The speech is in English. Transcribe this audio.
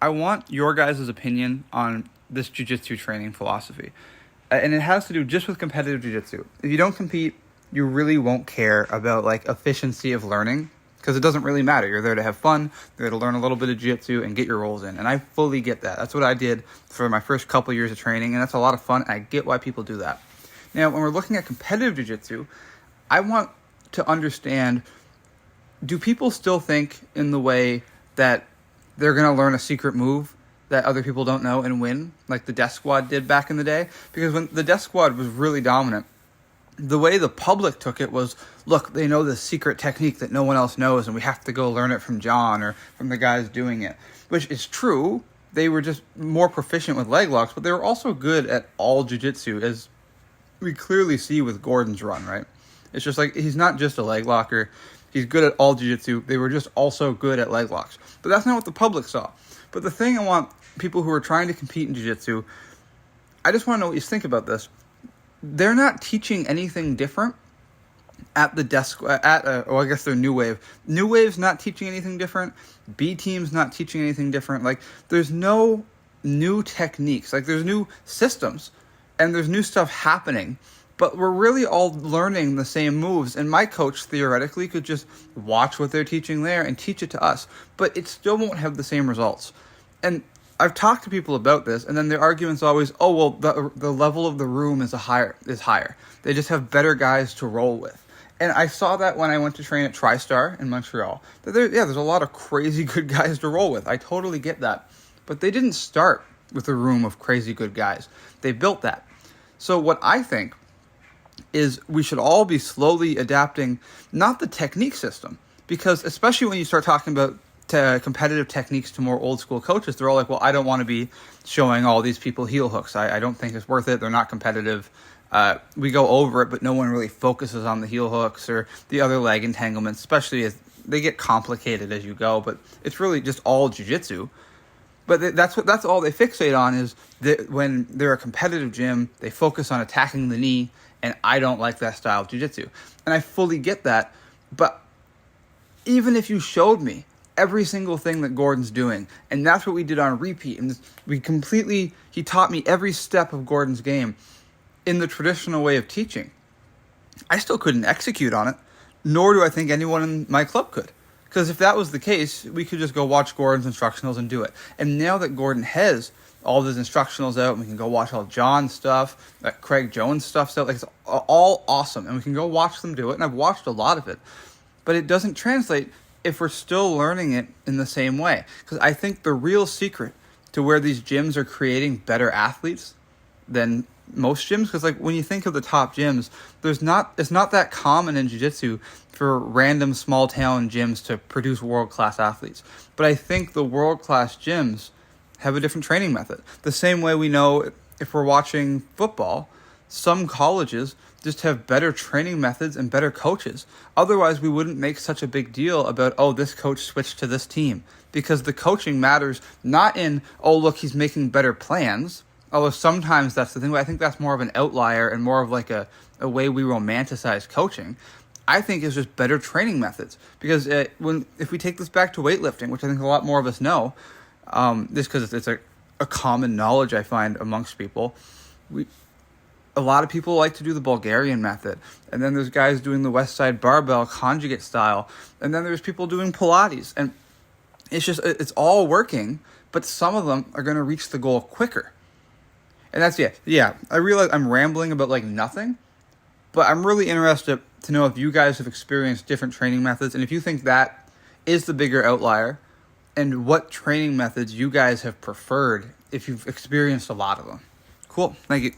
I want your guys' opinion on this jiu-jitsu training philosophy. And it has to do just with competitive jiu-jitsu. If you don't compete, you really won't care about like efficiency of learning because it doesn't really matter. You're there to have fun, you're there to learn a little bit of jiu-jitsu and get your rolls in. And I fully get that. That's what I did for my first couple years of training, and that's a lot of fun. I get why people do that. Now, when we're looking at competitive jiu-jitsu, I want to understand, do people still think in the way that they're going to learn a secret move that other people don't know and win, like the death squad did back in the day? Because when the death squad was really dominant, the way the public took it was, look, they know this secret technique that no one else knows, and we have to go learn it from John or from the guys doing it, which is true. They were just more proficient with leg locks, but they were also good at all jiu-jitsu, as we clearly see with Gordon's run, right? It's just like, he's not just a leg locker. He's good at all jiu-jitsu. They were just also good at leg locks. But that's not what the public saw. But the thing I want people who are trying to compete in jiu-jitsu, I just want to know what you think about this. They're not teaching anything different at the desk, I guess they're New Wave. New Wave's not teaching anything different. B Team's not teaching anything different. Like, there's no new techniques. Like, there's new systems, and there's new stuff happening. But we're really all learning the same moves, and my coach theoretically could just watch what they're teaching there and teach it to us, but it still won't have the same results. And I've talked to people about this, and then their argument's always, oh, well, the level of the room is higher. They just have better guys to roll with. And I saw that when I went to train at TriStar in Montreal. There's a lot of crazy good guys to roll with. I totally get that. But they didn't start with a room of crazy good guys. They built that. So what I think is we should all be slowly adapting, not the technique system, because especially when you start talking about competitive techniques to more old school coaches, they're all like, well, I don't want to be showing all these people heel hooks. I don't think it's worth it. They're not competitive. We go over it, but no one really focuses on the heel hooks or the other leg entanglements, especially as they get complicated as you go, but it's really just all jiu-jitsu. But that's all they fixate on is that when they're a competitive gym, they focus on attacking the knee, and I don't like that style of jiu-jitsu. And I fully get that, but even if you showed me every single thing that Gordon's doing, and that's what we did on repeat, and he taught me every step of Gordon's game in the traditional way of teaching, I still couldn't execute on it, nor do I think anyone in my club could. Because if that was the case, we could just go watch Gordon's instructionals and do it. And now that Gordon has all of his instructionals out, and we can go watch all John's stuff, Craig Jones' stuff's out, like, it's all awesome, and we can go watch them do it, and I've watched a lot of it. But it doesn't translate if we're still learning it in the same way. Because I think the real secret to where these gyms are creating better athletes than most gyms, because like when you think of the top gyms, it's not that common in jiu-jitsu for random small town gyms to produce world-class athletes. But I think the world-class gyms have a different training method. The same way we know if we're watching football, some colleges just have better training methods and better coaches. Otherwise, we wouldn't make such a big deal about, oh, this coach switched to this team. Because the coaching matters not in, oh, look, he's making better plans. Although sometimes that's the thing, but I think that's more of an outlier and more of like a way we romanticize coaching. I think it's just better training methods. Because if we take this back to weightlifting, which I think a lot more of us know, just because it's a common knowledge I find amongst people, a lot of people like to do the Bulgarian method. And then there's guys doing the West Side Barbell conjugate style. And then there's people doing Pilates. And it's all working, but some of them are going to reach the goal quicker. And that's it. Yeah, I realize I'm rambling about like nothing, but I'm really interested to know if you guys have experienced different training methods and if you think that is the bigger outlier and what training methods you guys have preferred if you've experienced a lot of them. Cool. Thank you.